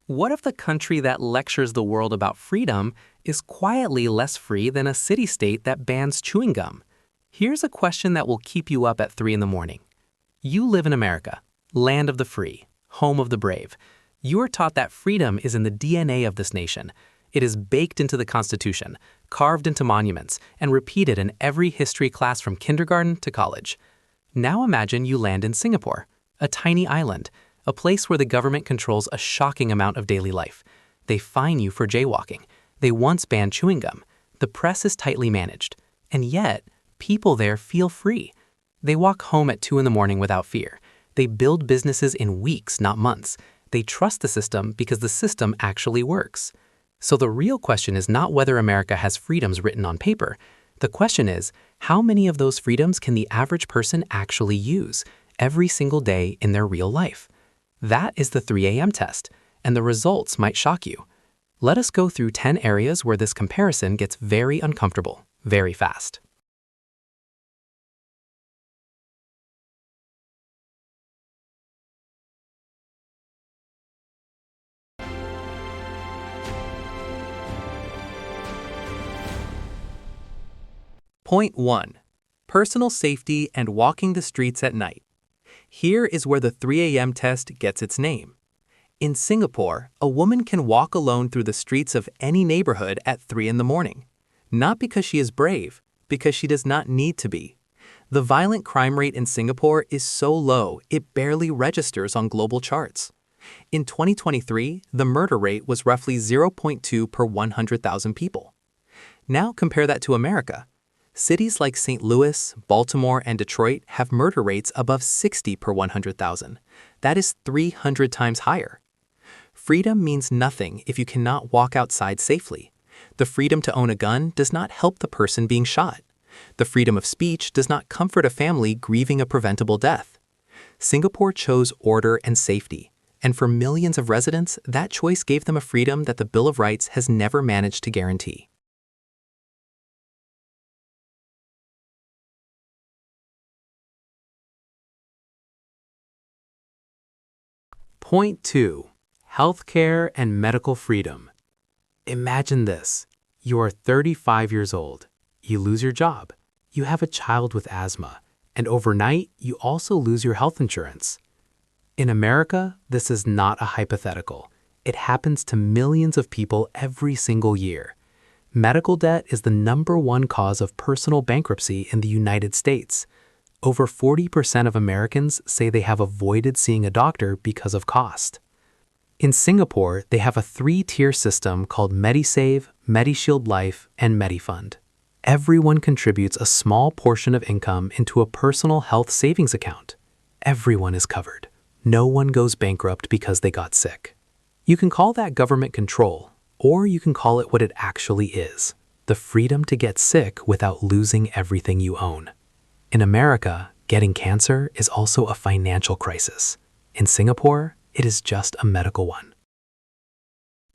What if the country that lectures the world about freedom is quietly less free than a city-state that bans chewing gum? Here's a question that will keep you up at 3 in the morning. You live in America, land of the free, home of the brave. You are taught that freedom is in the DNA of this nation. It is baked into the Constitution, carved into monuments, and repeated in every history class from kindergarten to college. Now imagine you land in Singapore, a tiny island, a place where the government controls a shocking amount of daily life. They fine you for jaywalking. They once banned chewing gum. The press is tightly managed. And yet, people there feel free. They walk home at 2 in the morning without fear. They build businesses in weeks, not months. They trust the system because the system actually works. So the real question is not whether America has freedoms written on paper. The question is, how many of those freedoms can the average person actually use every single day in their real life? That is the 3 a.m. test, and the results might shock you. Let us go through 10 areas where this comparison gets very uncomfortable, very fast. Point 1. Personal safety and walking the streets at night. Here is where the 3 a.m. test gets its name. In Singapore, a woman can walk alone through the streets of any neighborhood at 3 in the morning. Not because she is brave, because she does not need to be. The violent crime rate in Singapore is so low, it barely registers on global charts. In 2023, the murder rate was roughly 0.2 per 100,000 people. Now compare that to America. Cities like St. Louis, Baltimore, and Detroit have murder rates above 60 per 100,000. That is 300 times higher. Freedom means nothing if you cannot walk outside safely. The freedom to own a gun does not help the person being shot. The freedom of speech does not comfort a family grieving a preventable death. Singapore chose order and safety, and for millions of residents, that choice gave them a freedom that the Bill of Rights has never managed to guarantee. Point 2. Healthcare and medical freedom. Imagine this. You are 35 years old. You lose your job. You have a child with asthma. And overnight, you also lose your health insurance. In America, this is not a hypothetical. It happens to millions of people every single year. Medical debt is the #1 cause of personal bankruptcy in the United States. Over 40% of Americans say they have avoided seeing a doctor because of cost. In Singapore, they have a 3-tier system called MediSave, MediShield Life, and MediFund. Everyone contributes a small portion of income into a personal health savings account. Everyone is covered. No one goes bankrupt because they got sick. You can call that government control, or you can call it what it actually is: the freedom to get sick without losing everything you own. In America, getting cancer is also a financial crisis. In Singapore, it is just a medical one.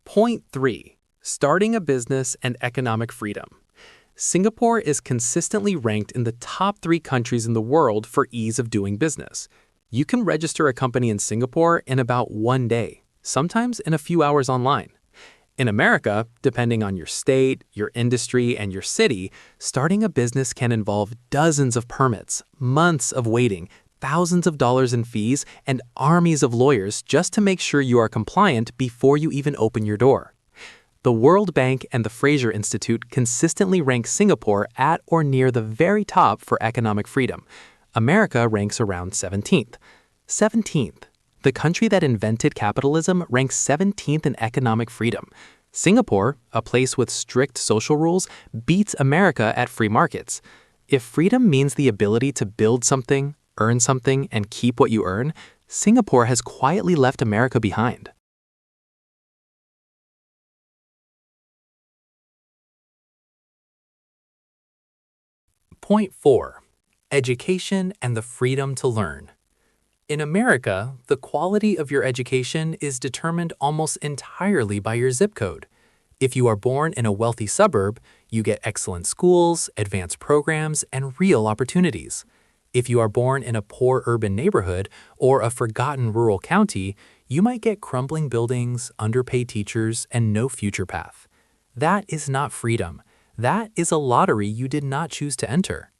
Point 3. Starting a business and economic freedom. Singapore is consistently ranked in the top 3 countries in the world for ease of doing business. You can register a company in Singapore in about 1 day, sometimes in a few hours online. In America, depending on your state, your industry, and your city, starting a business can involve dozens of permits, months of waiting, thousands of dollars in fees, and armies of lawyers just to make sure you are compliant before you even open your door. The World Bank and the Fraser Institute consistently rank Singapore at or near the very top for economic freedom. America ranks around 17th. 17th. The country that invented capitalism ranks 17th in economic freedom. Singapore, a place with strict social rules, beats America at free markets. If freedom means the ability to build something, earn something, and keep what you earn, Singapore has quietly left America behind. Point 4. Education and the freedom to learn. In America, the quality of your education is determined almost entirely by your zip code. If you are born in a wealthy suburb, you get excellent schools, advanced programs, and real opportunities. If you are born in a poor urban neighborhood or a forgotten rural county, You might get crumbling buildings, underpaid teachers, and no future path. That is not freedom. That is a lottery you did not choose to enter.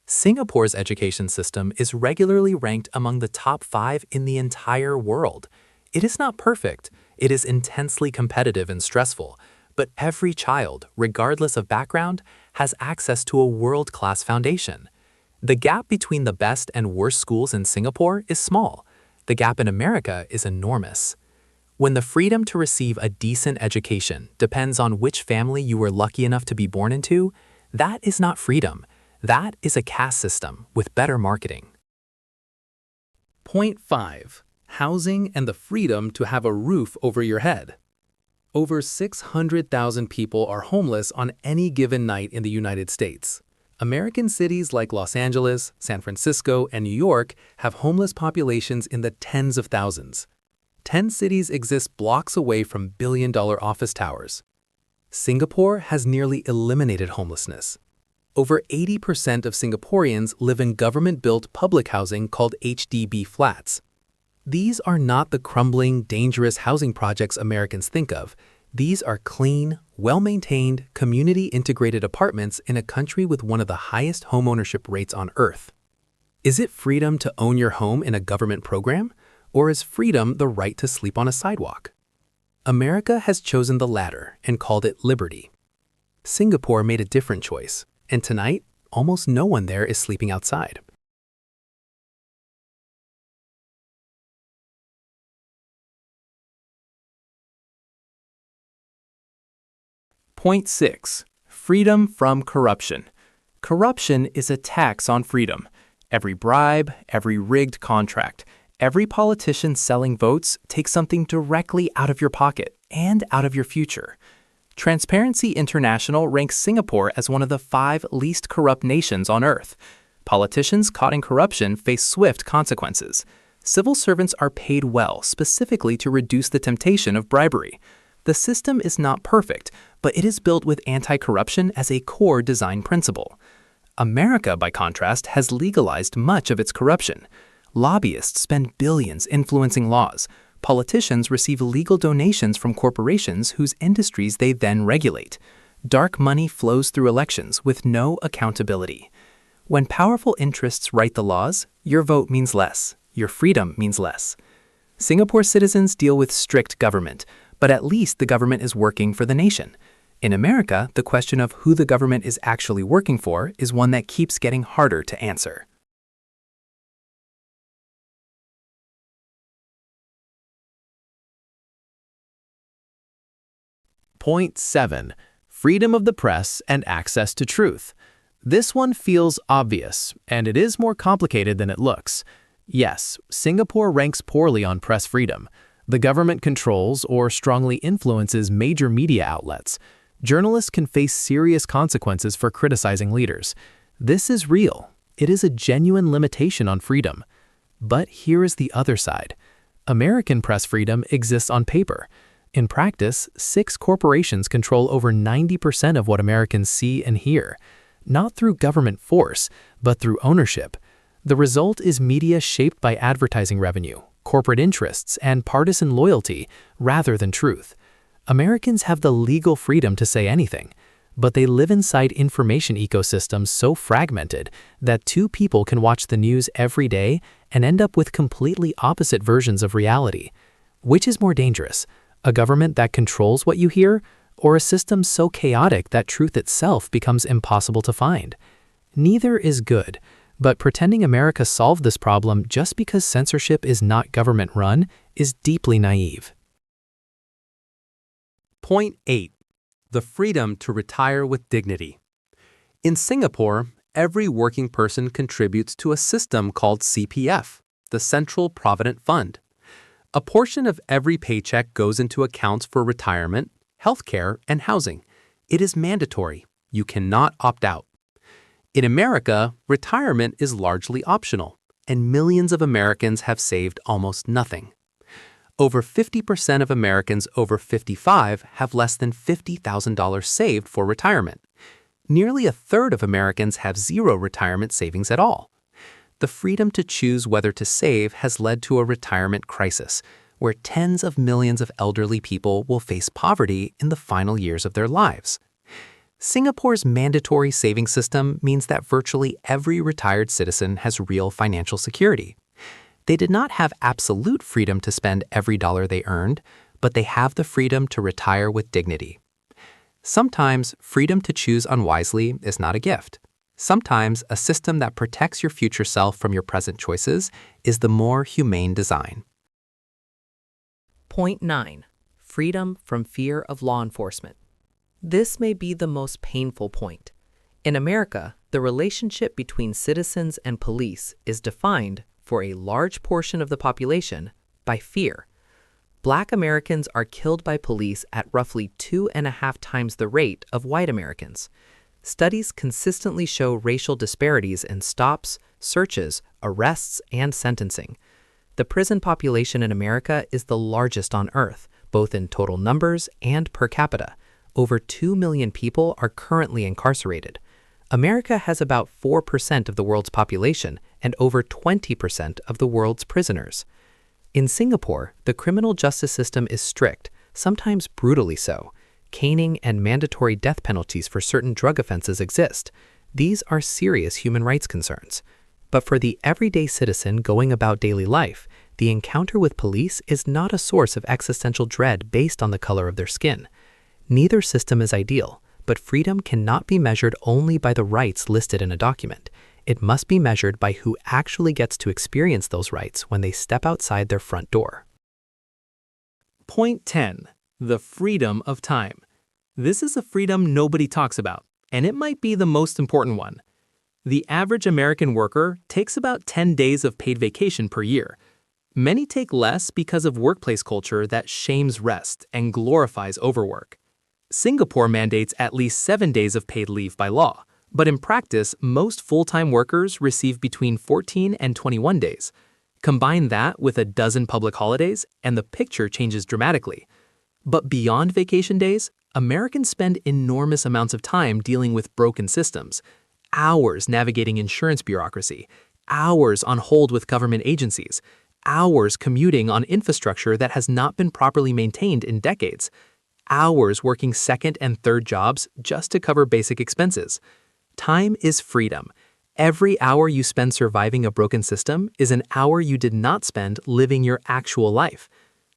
Singapore's education system is regularly ranked among the top 5 in the entire world. It is not perfect. It is intensely competitive and stressful, but every child, regardless of background, has access to a world-class foundation. The gap between the best and worst schools in Singapore is small. The gap in America is enormous. When the freedom to receive a decent education depends on which family you were lucky enough to be born into, that is not freedom. That is a caste system with better marketing. Point 5. Housing and the freedom to have a roof over your head. Over 600,000 people are homeless on any given night in the United States. American cities like Los Angeles, San Francisco, and New York have homeless populations in the tens of thousands. 10 cities exist blocks away from billion-dollar office towers. Singapore has nearly eliminated homelessness. Over 80% of Singaporeans live in government-built public housing called HDB flats. These are not the crumbling, dangerous housing projects Americans think of. These are clean, well-maintained, community-integrated apartments in a country with one of the highest homeownership rates on Earth. Is it freedom to own your home in a government program? Or is freedom the right to sleep on a sidewalk? America has chosen the latter and called it liberty. Singapore made a different choice, and tonight, almost no one there is sleeping outside. Point 6. Freedom from corruption. Corruption is a tax on freedom. Every bribe, every rigged contract, every politician selling votes takes something directly out of your pocket and out of your future. Transparency International ranks Singapore as one of the 5 least corrupt nations on Earth. Politicians caught in corruption face swift consequences. Civil servants are paid well, specifically to reduce the temptation of bribery. The system is not perfect, but it is built with anti-corruption as a core design principle. America, by contrast, has legalized much of its corruption. Lobbyists spend billions influencing laws. Politicians receive legal donations from corporations whose industries they then regulate. Dark money flows through elections with no accountability. When powerful interests write the laws, your vote means less. Your freedom means less. Singapore citizens deal with strict government, but at least the government is working for the nation. In America, the question of who the government is actually working for is one that keeps getting harder to answer. Point 7. Freedom of the press and access to truth. This one feels obvious, and it is more complicated than it looks. Yes, Singapore ranks poorly on press freedom. The government controls or strongly influences major media outlets. Journalists can face serious consequences for criticizing leaders. This is real. It is a genuine limitation on freedom. But here is the other side. American press freedom exists on paper. In practice, 6 corporations control over 90% of what Americans see and hear, not through government force, but through ownership. The result is media shaped by advertising revenue, corporate interests, and partisan loyalty rather than truth. Americans have the legal freedom to say anything, but they live inside information ecosystems so fragmented that 2 people can watch the news every day and end up with completely opposite versions of reality. Which is more dangerous? A government that controls what you hear, or a system so chaotic that truth itself becomes impossible to find? Neither is good, but pretending America solved this problem just because censorship is not government-run is deeply naive. Point 8. The freedom to retire with dignity. In Singapore, every working person contributes to a system called CPF, the Central Provident Fund. A portion of every paycheck goes into accounts for retirement, healthcare, and housing. It is mandatory. You cannot opt out. In America, retirement is largely optional, and millions of Americans have saved almost nothing. Over 50% of Americans over 55 have less than $50,000 saved for retirement. Nearly a third of Americans have zero retirement savings at all. The freedom to choose whether to save has led to a retirement crisis, where tens of millions of elderly people will face poverty in the final years of their lives. Singapore's mandatory savings system means that virtually every retired citizen has real financial security. They did not have absolute freedom to spend every dollar they earned, but they have the freedom to retire with dignity. Sometimes, freedom to choose unwisely is not a gift. Sometimes, a system that protects your future self from your present choices is the more humane design. Point 9. Freedom from fear of law enforcement. This may be the most painful point. In America, the relationship between citizens and police is defined, for a large portion of the population, by fear. Black Americans are killed by police at roughly 2.5 times the rate of white Americans. Studies consistently show racial disparities in stops, searches, arrests, and sentencing. The prison population in America is the largest on Earth, both in total numbers and per capita. Over 2 million people are currently incarcerated. America has about 4% of the world's population and over 20% of the world's prisoners. In Singapore, the criminal justice system is strict, sometimes brutally so. Caning and mandatory death penalties for certain drug offenses exist. These are serious human rights concerns. But for the everyday citizen going about daily life, the encounter with police is not a source of existential dread based on the color of their skin. Neither system is ideal, but freedom cannot be measured only by the rights listed in a document. It must be measured by who actually gets to experience those rights when they step outside their front door. Point 10. The freedom of time. This is a freedom nobody talks about, and it might be the most important one. The average American worker takes about 10 days of paid vacation per year. Many take less because of workplace culture that shames rest and glorifies overwork. Singapore mandates at least 7 days of paid leave by law, but in practice, most full-time workers receive between 14 and 21 days. Combine that with a dozen public holidays, and the picture changes dramatically. But beyond vacation days, Americans spend enormous amounts of time dealing with broken systems, hours navigating insurance bureaucracy, hours on hold with government agencies, hours commuting on infrastructure that has not been properly maintained in decades, hours working second and third jobs just to cover basic expenses. Time is freedom. Every hour you spend surviving a broken system is an hour you did not spend living your actual life.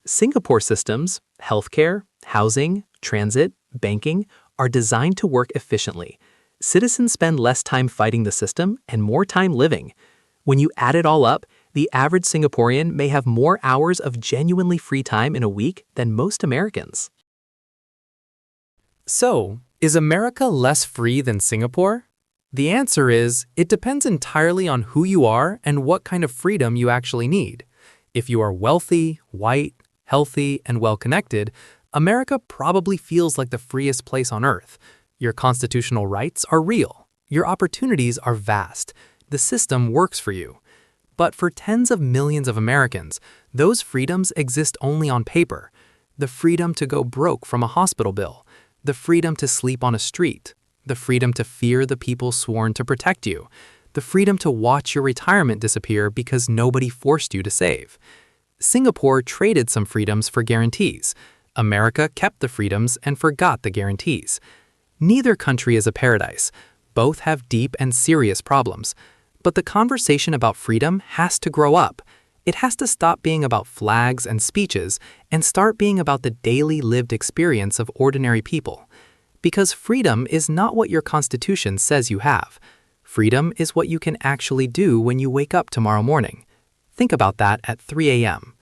Singapore systems, healthcare, housing, transit, banking, are designed to work efficiently. Citizens spend less time fighting the system and more time living. When you add it all up, the average Singaporean may have more hours of genuinely free time in a week than most Americans. So, is America less free than Singapore? The answer is, it depends entirely on who you are and what kind of freedom you actually need. If you are wealthy, white, healthy, and well-connected, America probably feels like the freest place on earth. Your constitutional rights are real. Your opportunities are vast. The system works for you. But for tens of millions of Americans, those freedoms exist only on paper. The freedom to go broke from a hospital bill, the freedom to sleep on a street, the freedom to fear the people sworn to protect you, the freedom to watch your retirement disappear because nobody forced you to save. Singapore traded some freedoms for guarantees. America kept the freedoms and forgot the guarantees. Neither country is a paradise. Both have deep and serious problems. But the conversation about freedom has to grow up. It has to stop being about flags and speeches and start being about the daily lived experience of ordinary people. Because freedom is not what your Constitution says you have. Freedom is what you can actually do when you wake up tomorrow morning. Think about that at 3 a.m.